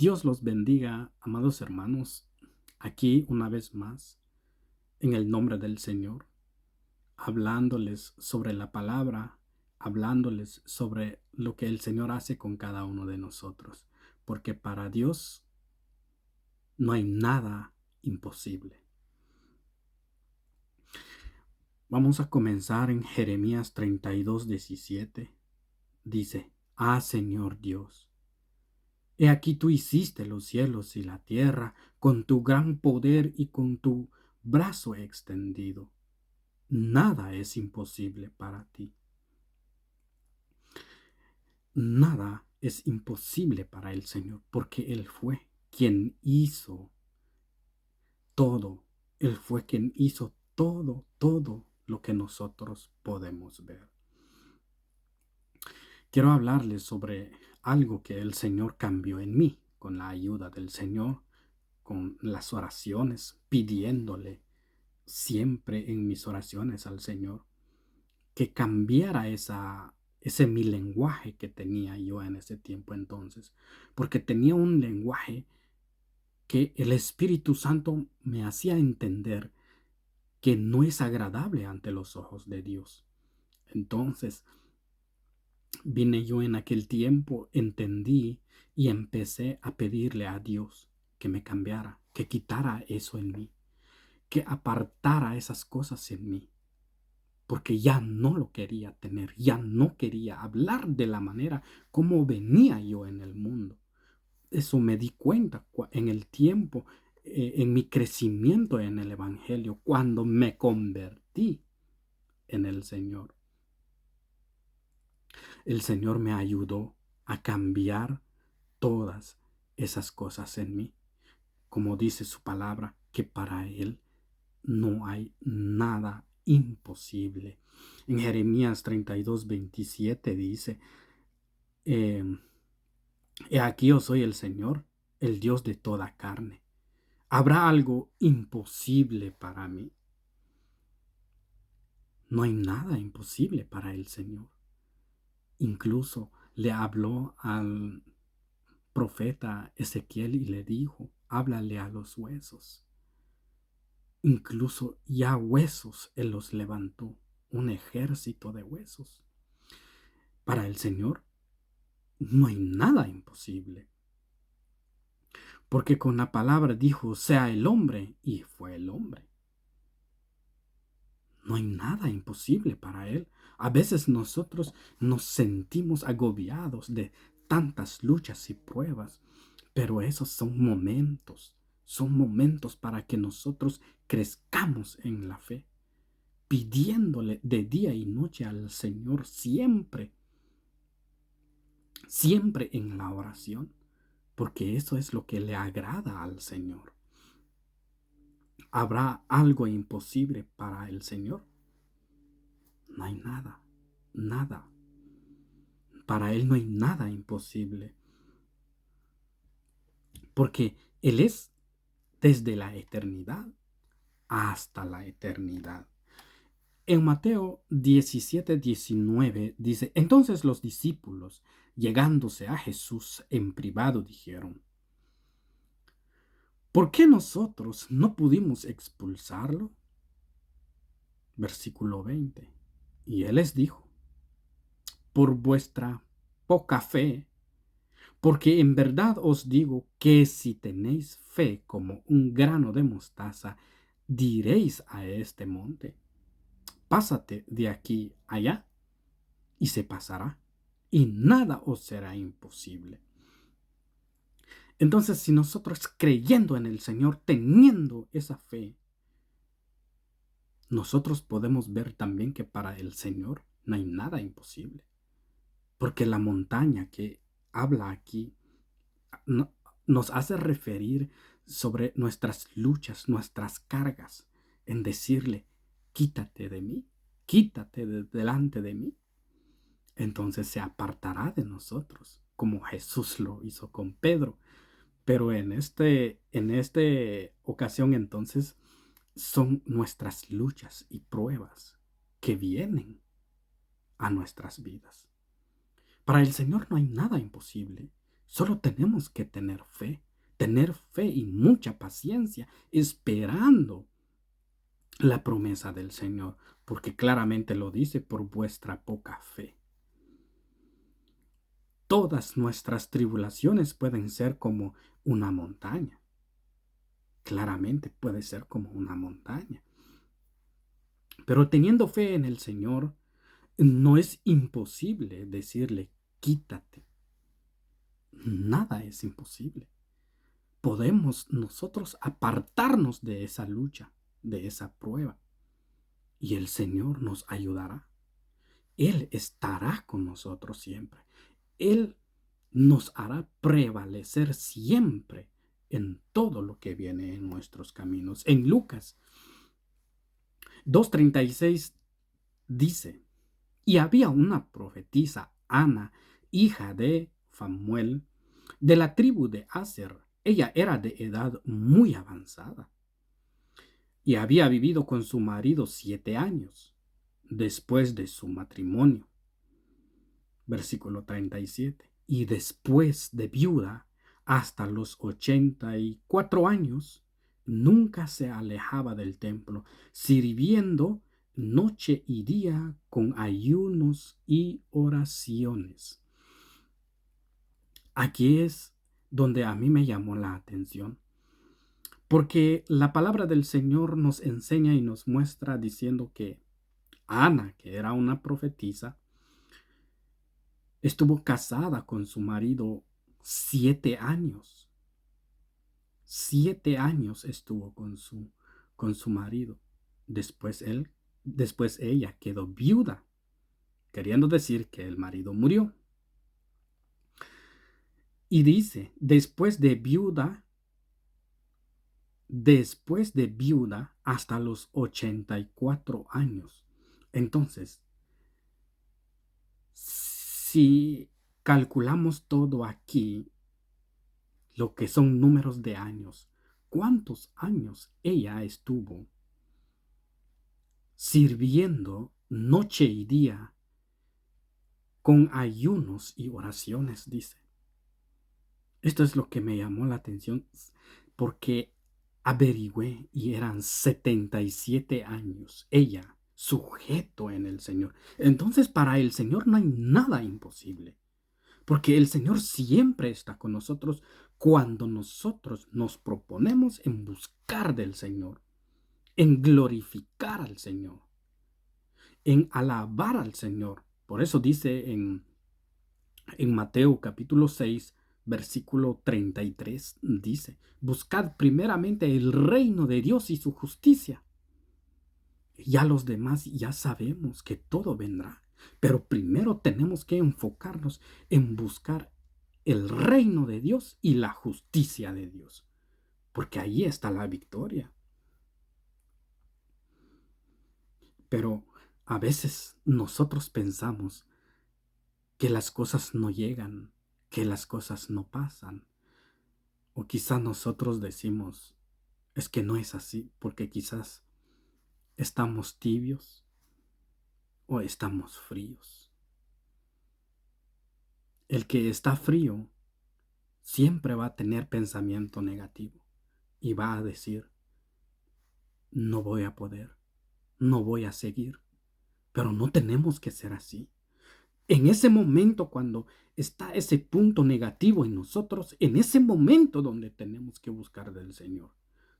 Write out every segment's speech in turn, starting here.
Dios los bendiga, amados hermanos, aquí una vez más, en el nombre del Señor, hablándoles sobre la palabra, hablándoles sobre lo que el Señor hace con cada uno de nosotros, porque para Dios no hay nada imposible. Vamos a comenzar en Jeremías 32:17. Dice: Señor Dios, he aquí tú hiciste los cielos y la tierra con tu gran poder y con tu brazo extendido. Nada es imposible para ti. Nada es imposible para el Señor, porque Él fue quien hizo todo. Él fue quien hizo todo lo que nosotros podemos ver. Quiero hablarles sobre algo que el Señor cambió en mí, con la ayuda del Señor, con las oraciones, pidiéndole siempre en mis oraciones al Señor que cambiara ese mi lenguaje que tenía yo en ese tiempo entonces, porque tenía un lenguaje que el Espíritu Santo me hacía entender que no es agradable ante los ojos de Dios. Entonces, vine yo en aquel tiempo, entendí y empecé a pedirle a Dios que me cambiara, que quitara eso en mí, que apartara esas cosas en mí, porque ya no lo quería tener, ya no quería hablar de la manera como venía yo en el mundo. Eso me di cuenta en el tiempo, en mi crecimiento en el Evangelio, cuando me convertí en el Señor. El Señor me ayudó a cambiar todas esas cosas en mí. Como dice su palabra, que para Él no hay nada imposible. En Jeremías 32:27 dice: He aquí yo soy el Señor, el Dios de toda carne. ¿Habrá algo imposible para mí? No hay nada imposible para el Señor. Incluso le habló al profeta Ezequiel y le dijo: háblale a los huesos. Incluso ya huesos Él los levantó, un ejército de huesos. Para el Señor no hay nada imposible, porque con la palabra dijo: sea el hombre, y fue el hombre. No hay nada imposible para Él. A veces nosotros nos sentimos agobiados de tantas luchas y pruebas, pero esos son momentos para que nosotros crezcamos en la fe, pidiéndole de día y noche al Señor siempre, siempre en la oración, porque eso es lo que le agrada al Señor. ¿Habrá algo imposible para el Señor? No hay nada, nada. Para Él no hay nada imposible, porque Él es desde la eternidad hasta la eternidad. En Mateo 17:19 dice: entonces los discípulos, llegándose a Jesús en privado, dijeron: ¿por qué nosotros no pudimos expulsarlo? Versículo 20. Y Él les dijo: por vuestra poca fe. Porque en verdad os digo que si tenéis fe como un grano de mostaza, diréis a este monte: pásate de aquí allá, y se pasará, y nada os será imposible. Entonces, si nosotros, creyendo en el Señor, teniendo esa fe, nosotros podemos ver también que para el Señor no hay nada imposible. Porque la montaña que habla aquí nos hace referir sobre nuestras luchas, nuestras cargas, en decirle: quítate de mí, quítate de delante de mí. Entonces se apartará de nosotros, como Jesús lo hizo con Pedro. Pero en esta ocasión, entonces, son nuestras luchas y pruebas que vienen a nuestras vidas. Para el Señor no hay nada imposible. Solo tenemos que tener fe y mucha paciencia, esperando la promesa del Señor, porque claramente lo dice: por vuestra poca fe. Todas nuestras tribulaciones pueden ser como una montaña. Claramente puede ser como una montaña. Pero teniendo fe en el Señor, no es imposible decirle: quítate. Nada es imposible. Podemos nosotros apartarnos de esa lucha, de esa prueba, y el Señor nos ayudará. Él estará con nosotros siempre. Él nos hará prevalecer siempre en todo lo que viene en nuestros caminos. En Lucas 2:36 dice: y había una profetisa, Ana, hija de Famuel, de la tribu de Aser. Ella era de edad muy avanzada y había vivido con su marido 7 años después de su matrimonio. Versículo 37. Y después de viuda, hasta los 84 años, nunca se alejaba del templo, sirviendo noche y día con ayunos y oraciones. Aquí es donde a mí me llamó la atención, porque la palabra del Señor nos enseña y nos muestra diciendo que Ana, que era una profetisa, estuvo casada con su marido 7 años. 7 años estuvo con su marido. Después ella quedó viuda, queriendo decir que el marido murió. Y dice: después de viuda hasta los 84 años. Entonces, si calculamos todo aquí, lo que son números de años, ¿cuántos años ella estuvo sirviendo noche y día con ayunos y oraciones? Dice. Esto es lo que me llamó la atención, porque averigüé y eran 77 años ella sujeto en el Señor. Entonces, para el Señor no hay nada imposible, porque el Señor siempre está con nosotros cuando nosotros nos proponemos en buscar del Señor, en glorificar al Señor, en alabar al Señor. Por eso dice en Mateo capítulo 6, versículo 33, dice: buscad primeramente el reino de Dios y su justicia. Ya los demás ya sabemos que todo vendrá, pero primero tenemos que enfocarnos en buscar el reino de Dios y la justicia de Dios, porque ahí está la victoria. Pero a veces nosotros pensamos que las cosas no llegan, que las cosas no pasan. O quizás nosotros decimos: es que no es así, porque quizás estamos tibios o estamos fríos. El que está frío siempre va a tener pensamiento negativo y va a decir: no voy a poder, no voy a seguir. Pero no tenemos que ser así. En ese momento, cuando está ese punto negativo en nosotros, en ese momento donde tenemos que buscar del Señor,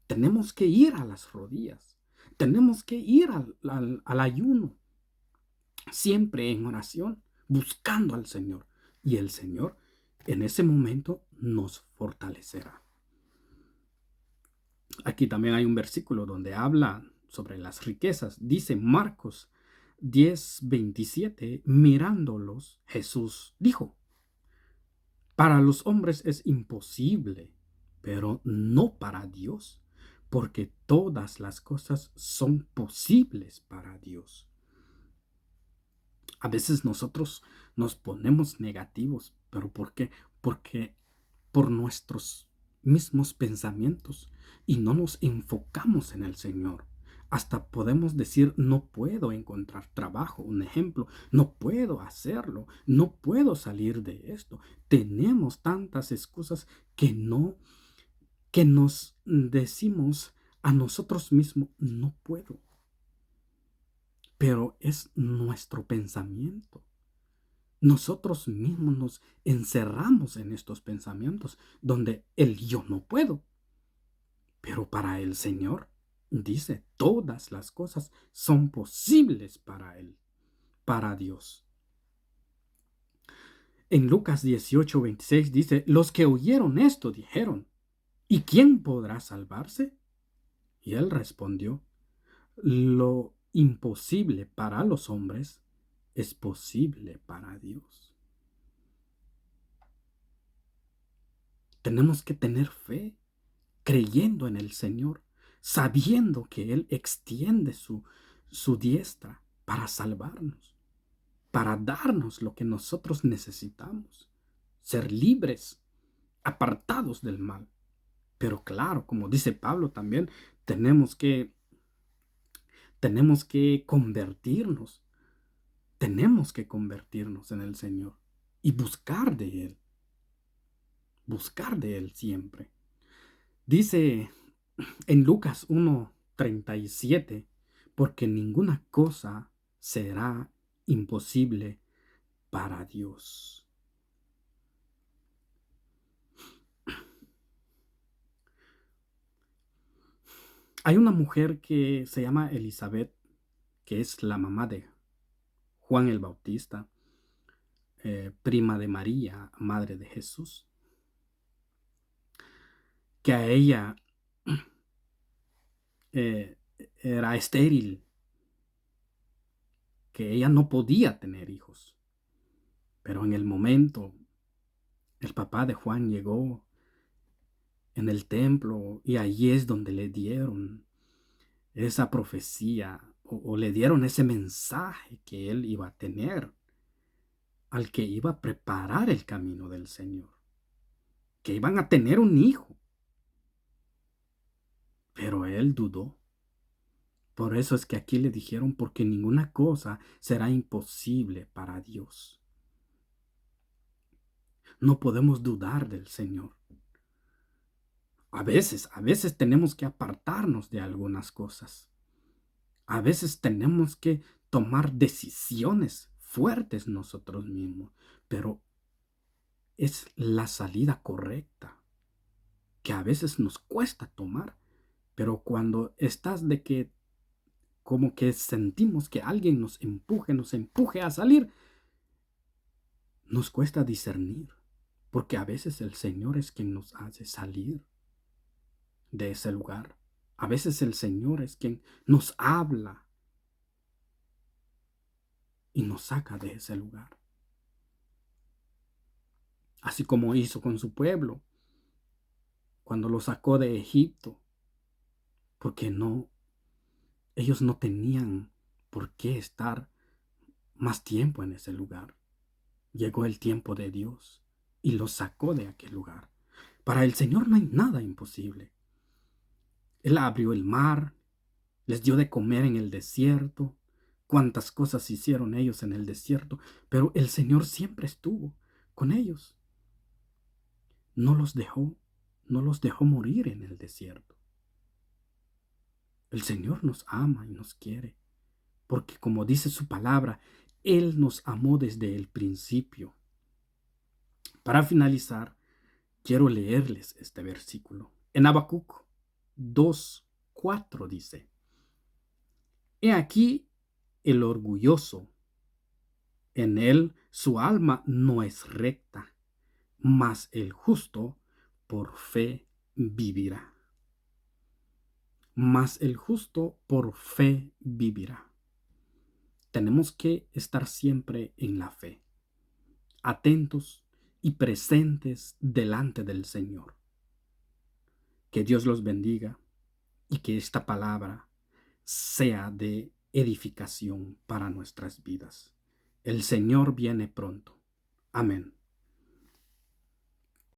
tenemos que ir a las rodillas, tenemos que ir al ayuno, siempre en oración, buscando al Señor. Y el Señor en ese momento nos fortalecerá. Aquí también hay un versículo donde habla sobre las riquezas. Dice Marcos 10:27, mirándolos, Jesús dijo: para los hombres es imposible, pero no para Dios, porque todas las cosas son posibles para Dios. A veces nosotros nos ponemos negativos, pero ¿por qué? Porque por nuestros mismos pensamientos y no nos enfocamos en el Señor. Hasta podemos decir, no puedo encontrar trabajo, un ejemplo, no puedo hacerlo, no puedo salir de esto. Tenemos tantas excusas que nos decimos a nosotros mismos, no puedo. Pero es nuestro pensamiento. Nosotros mismos nos encerramos en estos pensamientos donde el yo no puedo. Pero para el Señor, dice, todas las cosas son posibles para Él, para Dios. En Lucas 18:26 dice, los que oyeron esto dijeron, ¿y quién podrá salvarse? Y Él respondió, lo imposible para los hombres es posible para Dios. Tenemos que tener fe, creyendo en el Señor, sabiendo que Él extiende su diestra para salvarnos, para darnos lo que nosotros necesitamos, ser libres, apartados del mal. Pero claro, como dice Pablo también, tenemos que convertirnos, tenemos que convertirnos en el Señor y buscar de Él siempre. Dice en Lucas 1:37, porque ninguna cosa será imposible para Dios. Hay una mujer que se llama Elizabeth, que es la mamá de Juan el Bautista, prima de María, madre de Jesús, que a ella era estéril, que ella no podía tener hijos. Pero en el momento, el papá de Juan llegó en el templo y allí es donde le dieron esa profecía o le dieron ese mensaje que él iba a tener, al que iba a preparar el camino del Señor, que iban a tener un hijo. Pero él dudó. Por eso es que aquí le dijeron, porque ninguna cosa será imposible para Dios. No podemos dudar del Señor. A veces tenemos que apartarnos de algunas cosas. A veces tenemos que tomar decisiones fuertes nosotros mismos, pero es la salida correcta, que a veces nos cuesta tomar, pero cuando estás de que como que sentimos que alguien nos empuje a salir, nos cuesta discernir, porque a veces el Señor es quien nos hace salir de ese lugar. A veces el Señor es quien nos habla y nos saca de ese lugar. Así como hizo con su pueblo cuando lo sacó de Egipto, porque ellos no tenían por qué estar más tiempo en ese lugar. Llegó el tiempo de Dios y los sacó de aquel lugar. Para el Señor no hay nada imposible. Él abrió el mar, les dio de comer en el desierto. Cuántas cosas hicieron ellos en el desierto, pero el Señor siempre estuvo con ellos. No los dejó morir en el desierto. El Señor nos ama y nos quiere, porque como dice su palabra, Él nos amó desde el principio. Para finalizar, quiero leerles este versículo. En Habacuc 2:4 dice, He aquí el orgulloso, en él su alma no es recta, mas el justo por fe vivirá. Mas el justo por fe vivirá. Tenemos que estar siempre en la fe, atentos y presentes delante del Señor. Que Dios los bendiga y que esta palabra sea de edificación para nuestras vidas. El Señor viene pronto. Amén.